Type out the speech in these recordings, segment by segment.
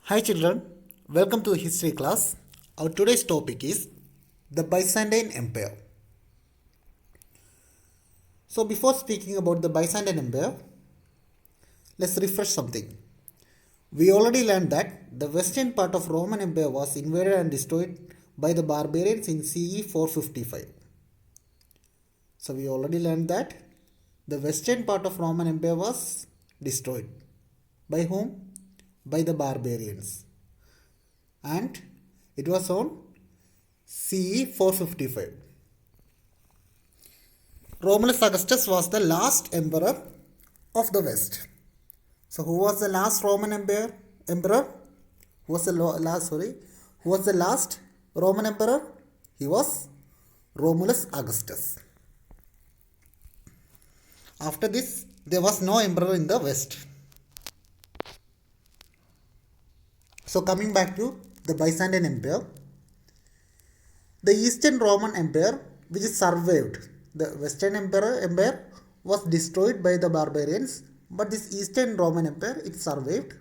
Hi children, welcome to the history class. Our today's topic is the Byzantine Empire. So before speaking about the Byzantine Empire, let's refresh something. We already learned that the western part of Roman Empire was invaded and destroyed by the barbarians in CE 455. So we already learned that the western part of Roman Empire was destroyed. By whom? By the barbarians. And it was on CE 455. Romulus Augustus was the last emperor of the West. So who was the last Roman emperor? Who was the last? Who was the last Roman emperor? He was Romulus Augustus. After this, there was no emperor in the West. So coming back to the Byzantine Empire, the Eastern Roman Empire, which survived, the Western Empire was destroyed by the barbarians, but this Eastern Roman Empire, it survived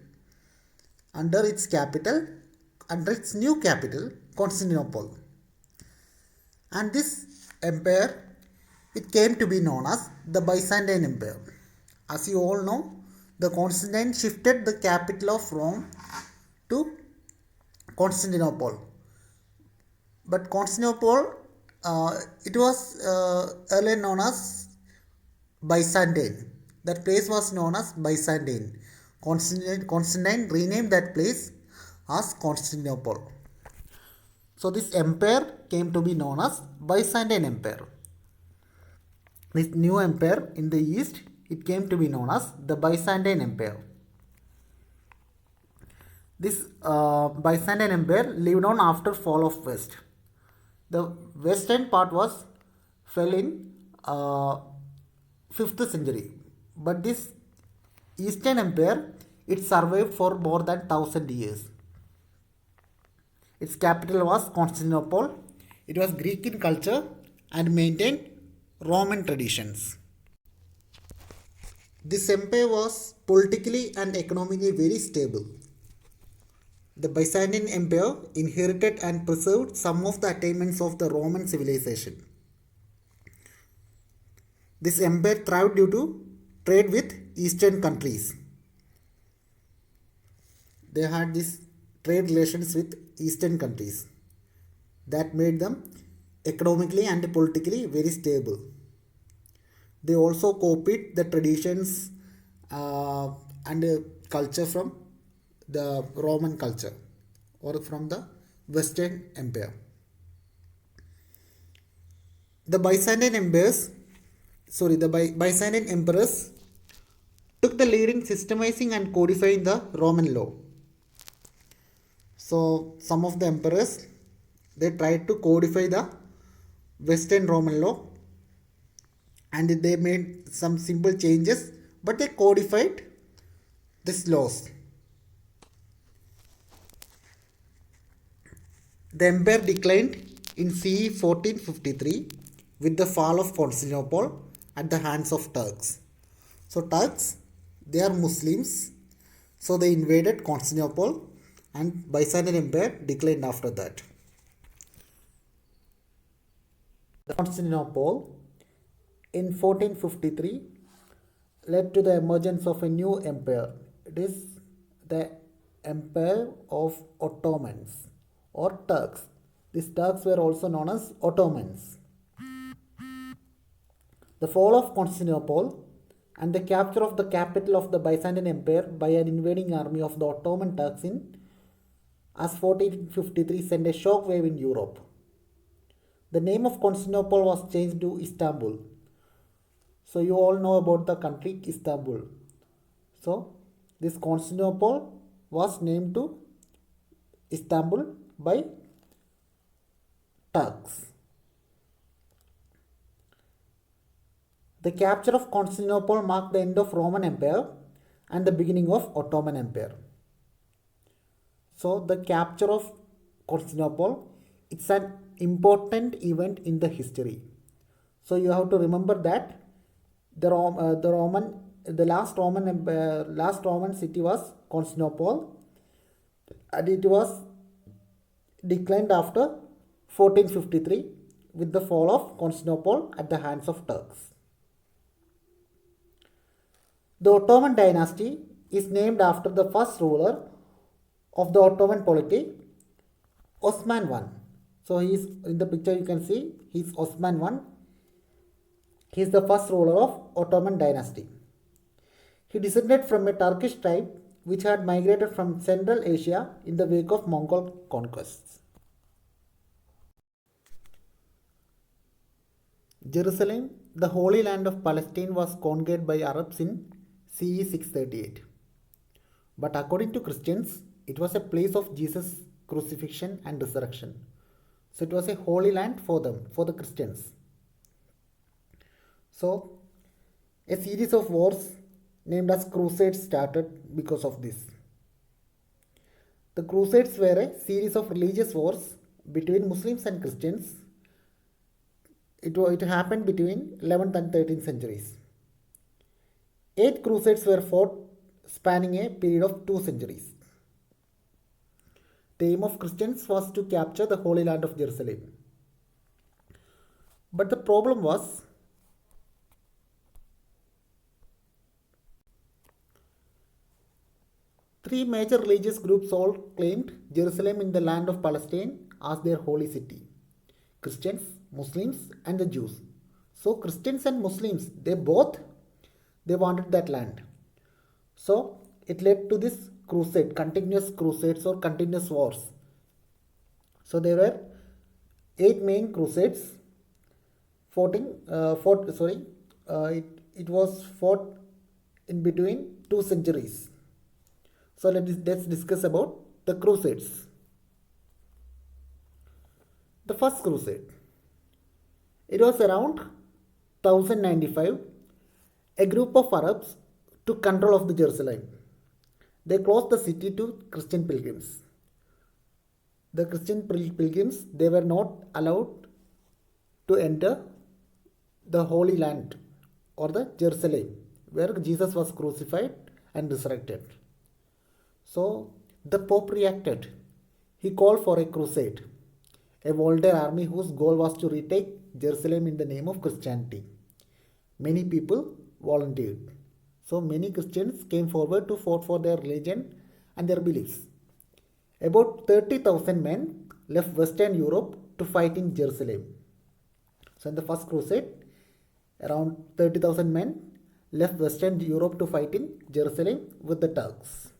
under its capital, under its new capital, Constantinople. And this empire, it came to be known as the Byzantine Empire. As you all know, the Constantine shifted the capital of Rome to Constantinople. But Constantinople, it was earlier known as Byzantine. That place was known as Byzantine. Constantine renamed that place as Constantinople. So this empire came to be known as Byzantine Empire. This new empire in the east, it came to be known as the Byzantine Empire. This Byzantine Empire lived on after fall of West. The western part was fell in 5th century, but this Eastern Empire, it survived for more than 1000 years. Its capital was Constantinople. It was Greek in culture and maintained Roman traditions. This empire was politically and economically very stable. The Byzantine Empire inherited and preserved some of the attainments of the Roman civilization. This empire thrived due to trade with Eastern countries. They had these trade relations with Eastern countries that made them economically and politically very stable. They also copied the traditions and culture from the Roman culture or from the Western Empire. The Byzantine emperors took the lead in systemizing and codifying the Roman law. So some of the emperors, they tried to codify the Western Roman law and they made some simple changes, but they codified these laws. The empire declined in CE 1453 with the fall of Constantinople at the hands of Turks. So Turks, they are Muslims, so they invaded Constantinople and Byzantine Empire declined after that. The Constantinople in 1453 led to the emergence of a new empire. It is the Empire of Ottomans or Turks. These Turks were also known as Ottomans. The fall of Constantinople and the capture of the capital of the Byzantine Empire by an invading army of the Ottoman Turks in as 1453 sent a shock wave in Europe. The name of Constantinople was changed to Istanbul. So you all know about the country Istanbul. So this Constantinople was named to Istanbul by Turks. The capture of Constantinople marked the end of Roman Empire and the beginning of Ottoman Empire. So the capture of Constantinople, it's an important event in the history. So you have to remember that the last Roman city was Constantinople, and it was declined after 1453 with the fall of Constantinople at the hands of Turks. The Ottoman dynasty is named after the first ruler of the Ottoman polity, Osman I. So he is in the picture, you can see he is Osman I. He is the first ruler of Ottoman dynasty. He descended from a Turkish tribe which had migrated from Central Asia in the wake of Mongol conquests. Jerusalem, the Holy Land of Palestine, was conquered by Arabs in CE 638. But according to Christians, it was a place of Jesus' crucifixion and resurrection. So it was a holy land for them, for the Christians. So a series of wars named as Crusades started because of this. The Crusades were a series of religious wars between Muslims and Christians. It happened between 11th and 13th centuries. 8 crusades were fought spanning a period of 2 centuries. The aim of Christians was to capture the Holy Land of Jerusalem. But the problem was three major religious groups all claimed Jerusalem in the land of Palestine as their holy city: Christians, Muslims, and the Jews. So Christians and Muslims, they wanted that land. So it led to this crusade, continuous crusades or continuous wars. So there were 8 main crusades it was fought in between 2 centuries. So let's discuss about the crusades. The first crusade, it was around 1095. A group of Arabs took control of the Jerusalem. They closed the city to Christian pilgrims. The Christian pilgrims, they were not allowed to enter the Holy Land or the Jerusalem where Jesus was crucified and resurrected. So the Pope reacted. He called for a crusade, a volunteer army whose goal was to retake Jerusalem in the name of Christianity. Many people volunteered. So many Christians came forward to fight for their religion and their beliefs. About 30,000 men left Western Europe to fight in Jerusalem. So in the first crusade, around 30,000 men left Western Europe to fight in Jerusalem with the Turks.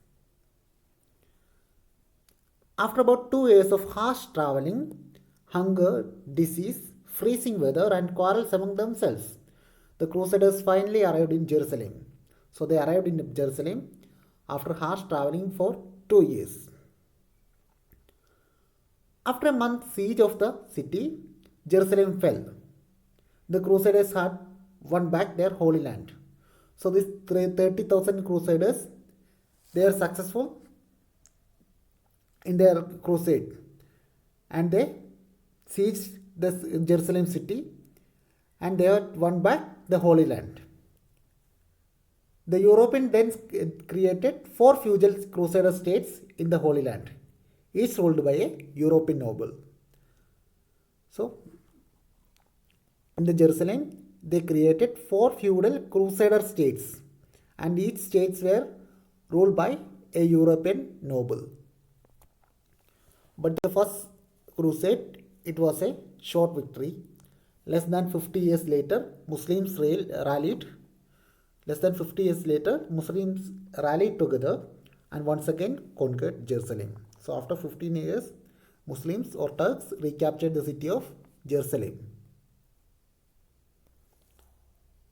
After about 2 years of harsh traveling, hunger, disease, freezing weather, and quarrels among themselves, the Crusaders finally arrived in Jerusalem. So they arrived in Jerusalem after harsh traveling for 2 years. After a month siege of the city, Jerusalem fell. The Crusaders had won back their holy land. So these 30,000 Crusaders, they are successful in their crusade and they sieged the Jerusalem city and they had won back the Holy Land. The Europeans then created 4 feudal Crusader states in the Holy Land, each ruled by a European noble. So, in the Jerusalem, they created 4 feudal Crusader states and each states were ruled by a European noble. But the first crusade, it was a short victory. Less than 50 years later, Muslims rallied. Less than 50 years later, Muslims rallied together and once again conquered Jerusalem. So after 15 years, Muslims or Turks recaptured the city of Jerusalem.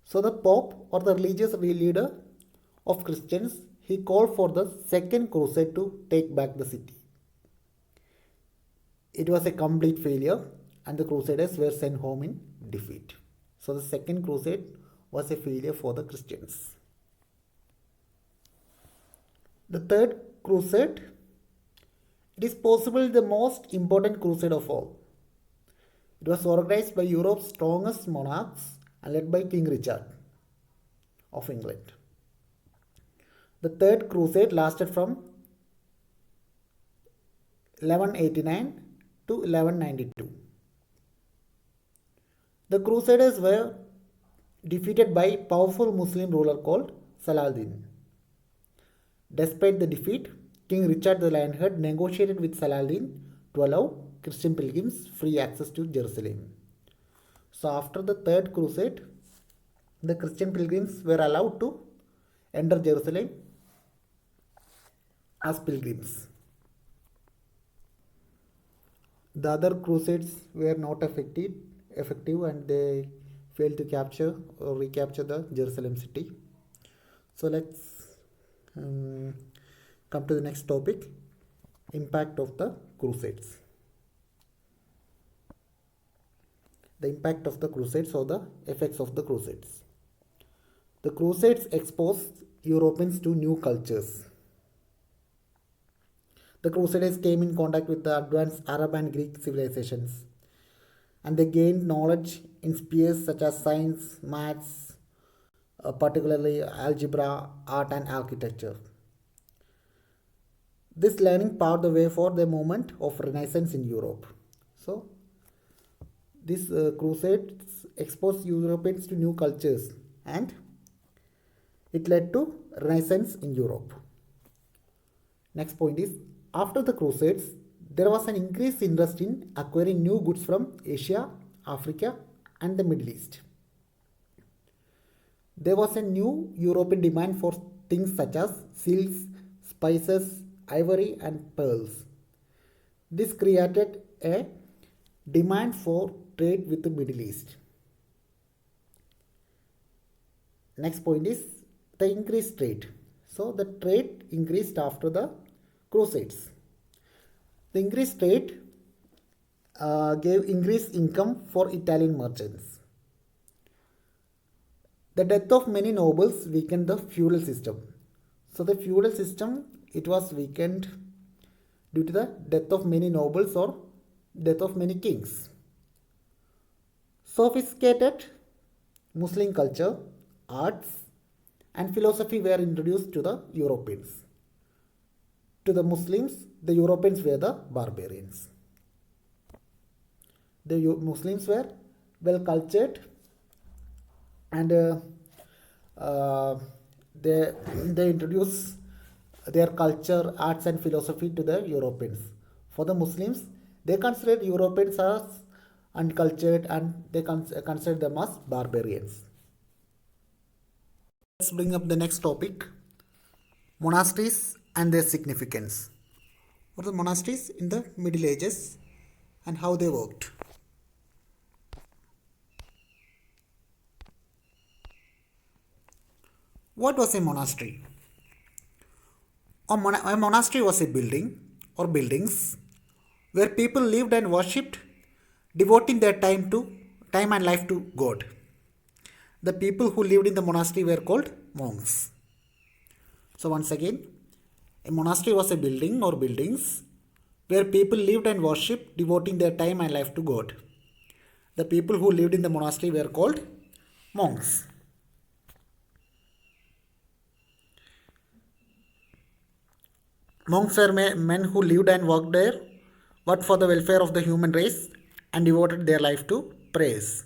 So the Pope or the religious leader of Christians, he called for the second crusade to take back the city. It was a complete failure and the Crusaders were sent home in defeat. So the second crusade was a failure for the Christians. The third crusade, it is possibly the most important crusade of all. It was organized by Europe's strongest monarchs and led by King Richard of England. The third crusade lasted from 1189 to 1192. The Crusaders were defeated by powerful Muslim ruler called Saladin. Despite the defeat, King Richard the Lionheart negotiated with Saladin to allow Christian pilgrims free access to Jerusalem. So after the Third Crusade, the Christian pilgrims were allowed to enter Jerusalem as pilgrims. The other crusades were not effective and they failed to capture or recapture the Jerusalem city. So let's come to the next topic, impact of the crusades. The impact of the crusades or the effects of the crusades. The crusades exposed Europeans to new cultures. The Crusaders came in contact with the advanced Arab and Greek civilizations, and they gained knowledge in spheres such as science, maths, particularly algebra, art and architecture. This learning paved the way for the movement of Renaissance in Europe. So, these crusades exposed Europeans to new cultures and it led to Renaissance in Europe. Next point is, after the Crusades, there was an increased interest in acquiring new goods from Asia, Africa and the Middle East. There was a new European demand for things such as silks, spices, ivory and pearls. This created a demand for trade with the Middle East. Next point is the increased trade. So the trade increased after the Crusades. The increased trade gave increased income for Italian merchants. The death of many nobles weakened the feudal system. So the feudal system, it was weakened due to the death of many nobles or death of many kings. Sophisticated Muslim culture, arts and philosophy were introduced to the Europeans. To the Muslims, the Europeans were the barbarians. The Muslims were well cultured and they introduced their culture, arts and philosophy to the Europeans. For the Muslims, they considered Europeans as uncultured and they considered them as barbarians. Let's bring up the next topic, monasteries and their significance. What are the monasteries in the Middle Ages and how they worked? What was a monastery? A monastery was a building or buildings where people lived and worshipped, devoting their time and life to God. The people who lived in the monastery were called monks. So once again, a monastery was a building or buildings where people lived and worshipped, devoting their time and life to God. The people who lived in the monastery were called monks. Monks were men who lived and worked for the welfare of the human race and devoted their life to prayers.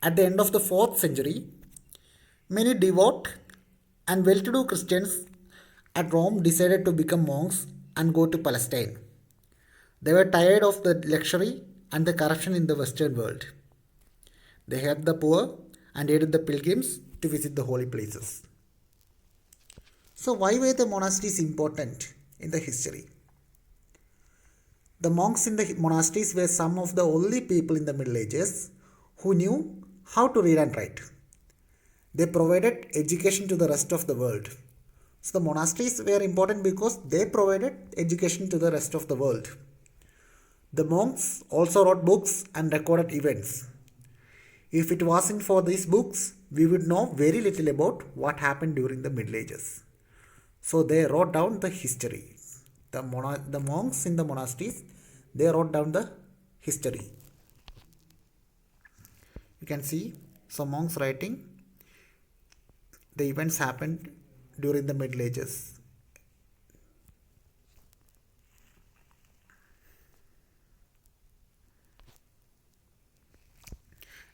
At the end of the 4th century, many devout and well-to-do Christians at Rome decided to become monks and go to Palestine. They were tired of the luxury and the corruption in the Western world. They helped the poor and aided the pilgrims to visit the holy places. So why were the monasteries important in the history? The monks in the monasteries were some of the only people in the Middle Ages who knew how to read and write. They provided education to the rest of the world. So the monasteries were important because they provided education to the rest of the world. The monks also wrote books and recorded events. If it wasn't for these books, we would know very little about what happened during the Middle Ages. So they wrote down the history. The monks in the monasteries, they wrote down the history. You can see some monks writing the events happened during the Middle Ages.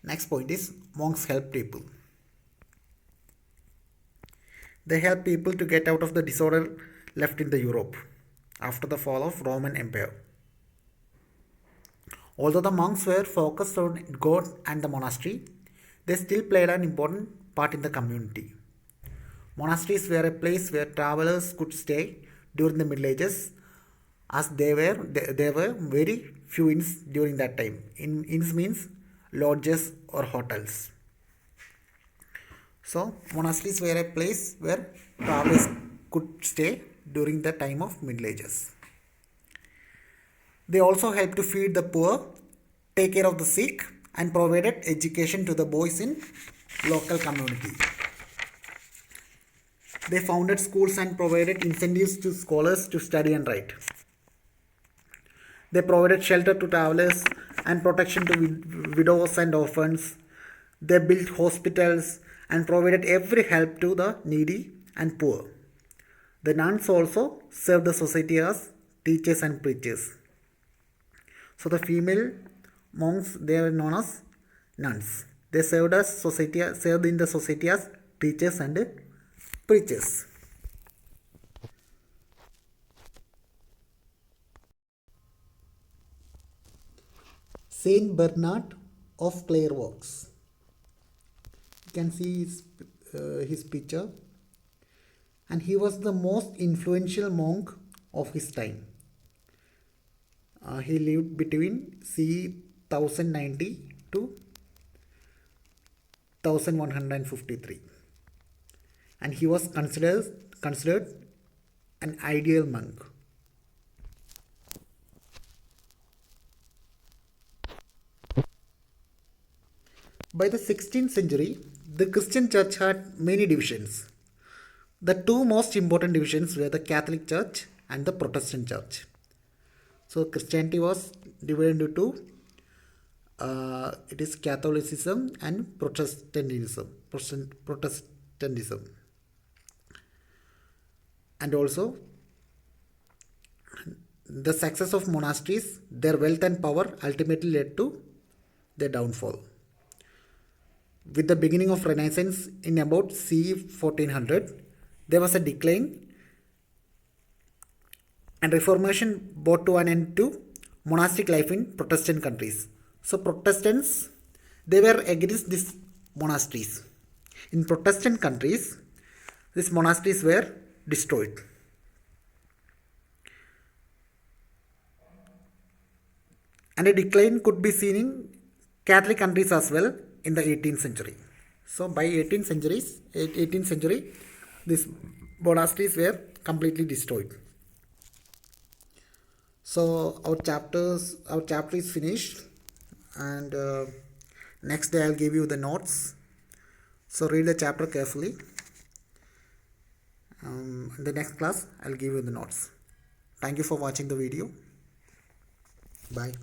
Next point is monks help people. They help people to get out of the disorder left in the Europe after the fall of Roman Empire. Although the monks were focused on God and the monastery, they still played an important part in the community. Monasteries were a place where travelers could stay during the Middle Ages, as there were very few inns during that time. Inns means lodges or hotels. So monasteries were a place where travelers could stay during the time of Middle Ages. They also helped to feed the poor, take care of the sick, and provided education to the boys in local community. They founded schools and provided incentives to scholars to study and write. They provided shelter to travelers and protection to widows and orphans. They built hospitals and provided every help to the needy and poor. The nuns also served the society as teachers and preachers. So the female monks, they were known as nuns. They served in the society as teachers and preachers. Saint Bernard of Clairvaux. You can see his picture, and he was the most influential monk of his time. He lived between c. 1090 to 1153, and he was considered an ideal monk. By the 16th century, the Christian church had many divisions. The two most important divisions were the Catholic Church and the Protestant Church. So Christianity was divided into two. It is Catholicism and Protestantism. And also, the success of monasteries, their wealth and power ultimately led to their downfall. With the beginning of Renaissance in about c. 1400, there was a decline, and Reformation brought to an end to monastic life in Protestant countries. So Protestants, they were against these monasteries. In Protestant countries, these monasteries were destroyed. And a decline could be seen in Catholic countries as well in the 18th century. So by 18th century, these monasteries were completely destroyed. So our chapter is finished, and next day I'll give you the notes. So read the chapter carefully. In the next class I'll give you the notes. Thank you for watching the video. Bye.